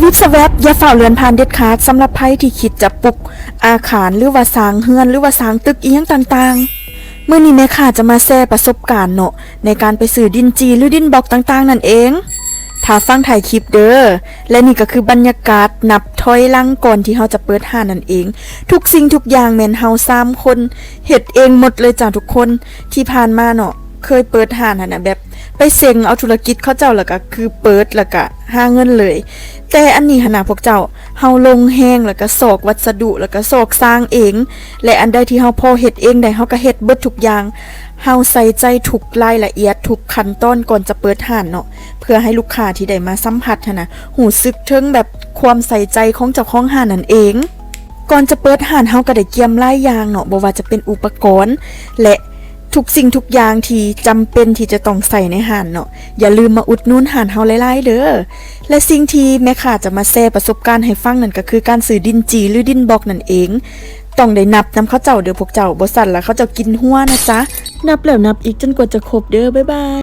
วิตสแวบอย่าฝ่าเรือนผ่านเด็ดขาดสำหรับไพ่ที่คิดจะปลุกอาคารหรือว่าสร้างเฮือนหรือว่าสร้างตึกอีหยังต่างๆเมื่อนี้แม่ค่ะจะมาแชร์ประสบการณ์เนาะในการไปซื้อดินจีหรือดินบล็อกต่างๆนั่นเองถ้าฟังถ่ายคลิปเด้อและนี่ก็คือบรรยากาศนับถอยหลังก่อนที่เฮาจะเปิดห้างนั่นเองทุกสิ่งทุกอย่างแม่นเฮา3คนเฮ็ดเองหมดเลยจ้ะทุกคนที่ผ่านมาเนาะเคยเปิดห้างน่ะแบบไปเซ็งเอาธุรกิจเขาเจ้าแล้วก็คือเปิดแล้วก็หาเงินเลยแต่อันนี้หนพวกเจ้าเฮาลงแฮงแล้วก็สอกวัสดุแล้วก็สอกสร้างเองและอันใดที่เฮาพอเฮ็ดเองได้เฮาก็เฮ็ดเบิดทุกอย่างเฮาใส่ใจทุกรายละเอียดทุกขั้นตอนก่อนจะเปิดห้างเนาะเพื่อให้ลูกค้าที่ได้มาสัมผัสนะหูสึกถึงแบบความใส่ใจของเจ้าของห้างนั่นเองก่อนจะเปิดห้างเฮาก็ได้เตรียมหลายอย่างเนาะบ่ว่าจะเป็นอุปกรณ์และทุกสิ่งทุกอย่างที่จำเป็นที่จะต้องใส่ในห้างเนาะอย่าลืมมาอุดหนุนห้างเฮาหลายๆเด้อและสิ่งที่แม่ค้าจะมาแชร์ประสบการณ์ให้ฟังนั่นก็คือการซื้อดินจีหรือดินบล็อกนั่นเองต้องได้นับนำเขาเจ้าเด้อพวกเจ้าบ่สั่นแล้วเขาเจ้ากินหัวนะจ๊ะนับแล้วนับอีกจนกว่าจะครบเด้อบ๊ายบาย